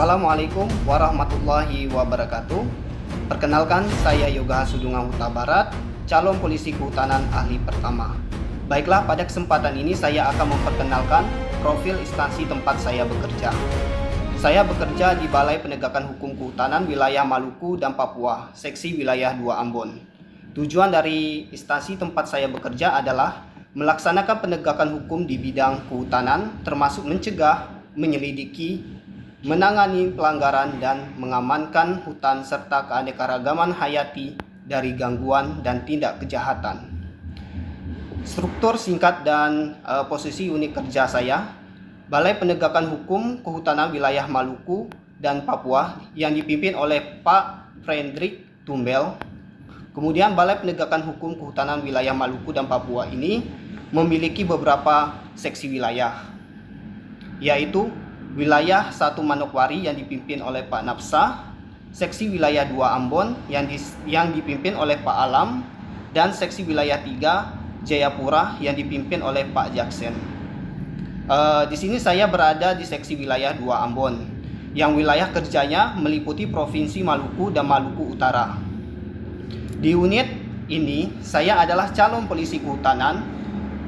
Assalamualaikum warahmatullahi wabarakatuh. Perkenalkan, saya Yoga Sudunga Huta Barat, calon polisi kehutanan ahli pertama. Baiklah, pada kesempatan ini saya akan memperkenalkan profil instansi tempat saya bekerja. Saya bekerja di Balai Penegakan Hukum Kehutanan Wilayah Maluku dan Papua, Seksi Wilayah 2 Ambon. Tujuan dari instansi tempat saya bekerja adalah melaksanakan penegakan hukum di bidang kehutanan, termasuk mencegah, menyelidiki, menangani pelanggaran dan mengamankan hutan serta keanekaragaman hayati dari gangguan dan tindak kejahatan. Struktur singkat dan posisi unit kerja saya: Balai Penegakan Hukum Kehutanan Wilayah Maluku dan Papua yang dipimpin oleh Pak Fredrik Tumbel. Kemudian Balai Penegakan Hukum Kehutanan Wilayah Maluku dan Papua ini memiliki beberapa seksi wilayah, yaitu Wilayah 1 Manokwari yang dipimpin oleh Pak Napsa, Seksi Wilayah 2 Ambon yang dipimpin oleh Pak Alam, dan Seksi Wilayah 3 Jayapura yang dipimpin oleh Pak Jaksen. Di sini saya berada di Seksi Wilayah 2 Ambon, yang wilayah kerjanya meliputi Provinsi Maluku dan Maluku Utara. Di unit ini saya adalah calon polisi kehutanan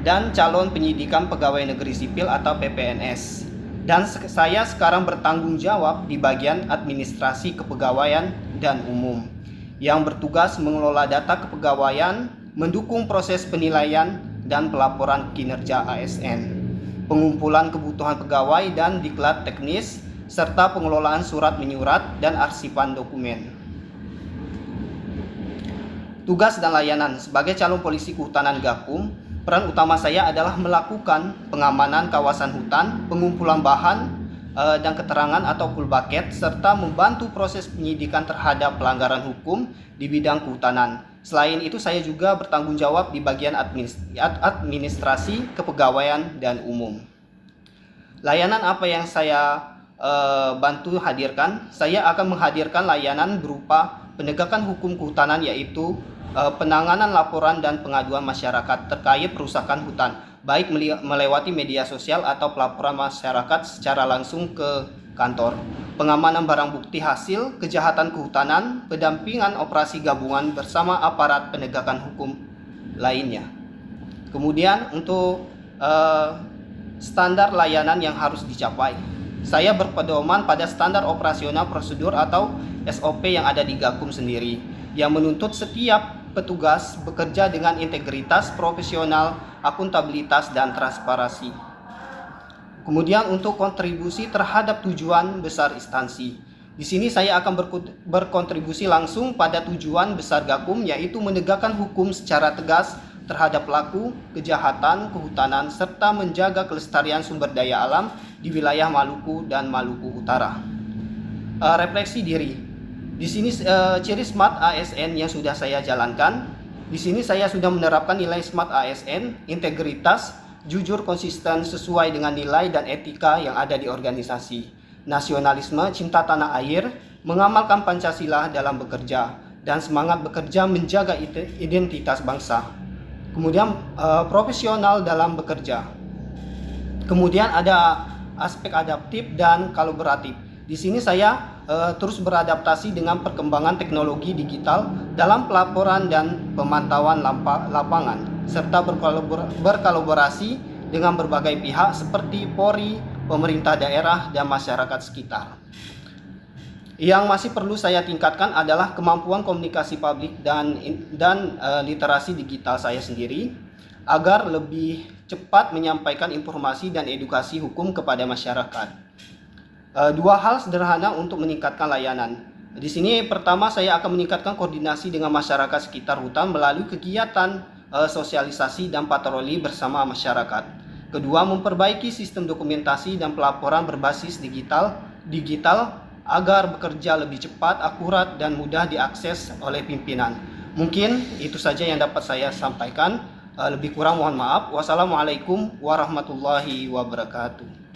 dan calon penyidikan pegawai negeri sipil atau PPNS. Dan saya sekarang bertanggung jawab di bagian administrasi kepegawaian dan umum, yang bertugas mengelola data kepegawaian, mendukung proses penilaian dan pelaporan kinerja ASN, pengumpulan kebutuhan pegawai dan diklat teknis, serta pengelolaan surat menyurat dan arsipan dokumen. Tugas dan layanan sebagai calon polisi kehutanan Gakum, peran utama saya adalah melakukan pengamanan kawasan hutan, pengumpulan bahan dan keterangan atau full bucket, serta membantu proses penyidikan terhadap pelanggaran hukum di bidang kehutanan. Selain itu, saya juga bertanggung jawab di bagian administrasi, kepegawaian, dan umum. Layanan apa yang saya bantu hadirkan? Saya akan menghadirkan layanan berupa penegakan hukum kehutanan, yaitu penanganan laporan dan pengaduan masyarakat terkait perusakan hutan, baik melewati media sosial atau pelaporan masyarakat secara langsung ke kantor, pengamanan barang bukti hasil kejahatan kehutanan, pendampingan operasi gabungan bersama aparat penegakan hukum lainnya. Kemudian untuk standar layanan yang harus dicapai, saya berpedoman pada standar operasional prosedur atau SOP yang ada di Gakum sendiri, yang menuntut setiap petugas bekerja dengan integritas, profesional, akuntabilitas, dan transparansi. Kemudian untuk kontribusi terhadap tujuan besar instansi, di sini saya akan berkontribusi langsung pada tujuan besar Gakum, yaitu menegakkan hukum secara tegas terhadap pelaku kejahatan kehutanan serta menjaga kelestarian sumber daya alam di wilayah Maluku dan Maluku Utara. Refleksi diri. Di sini ciri SMART ASN yang sudah saya jalankan. Di sini saya sudah menerapkan nilai SMART ASN, integritas, jujur, konsisten, sesuai dengan nilai dan etika yang ada di organisasi, nasionalisme, cinta tanah air, mengamalkan Pancasila dalam bekerja, dan semangat bekerja menjaga identitas bangsa. Kemudian profesional dalam bekerja. Kemudian ada aspek adaptif dan kolaboratif. Di sini saya terus beradaptasi dengan perkembangan teknologi digital dalam pelaporan dan pemantauan lapangan, serta berkolaborasi dengan berbagai pihak seperti Polri, pemerintah daerah, dan masyarakat sekitar. Yang masih perlu saya tingkatkan adalah kemampuan komunikasi publik dan literasi digital saya sendiri, agar lebih cepat menyampaikan informasi dan edukasi hukum kepada masyarakat. Dua hal sederhana untuk meningkatkan layanan. Di sini pertama, saya akan meningkatkan koordinasi dengan masyarakat sekitar hutan melalui kegiatan sosialisasi dan patroli bersama masyarakat. Kedua, memperbaiki sistem dokumentasi dan pelaporan berbasis digital agar bekerja lebih cepat, akurat, dan mudah diakses oleh pimpinan. Mungkin itu saja yang dapat saya sampaikan. Lebih kurang mohon maaf. Wassalamualaikum warahmatullahi wabarakatuh.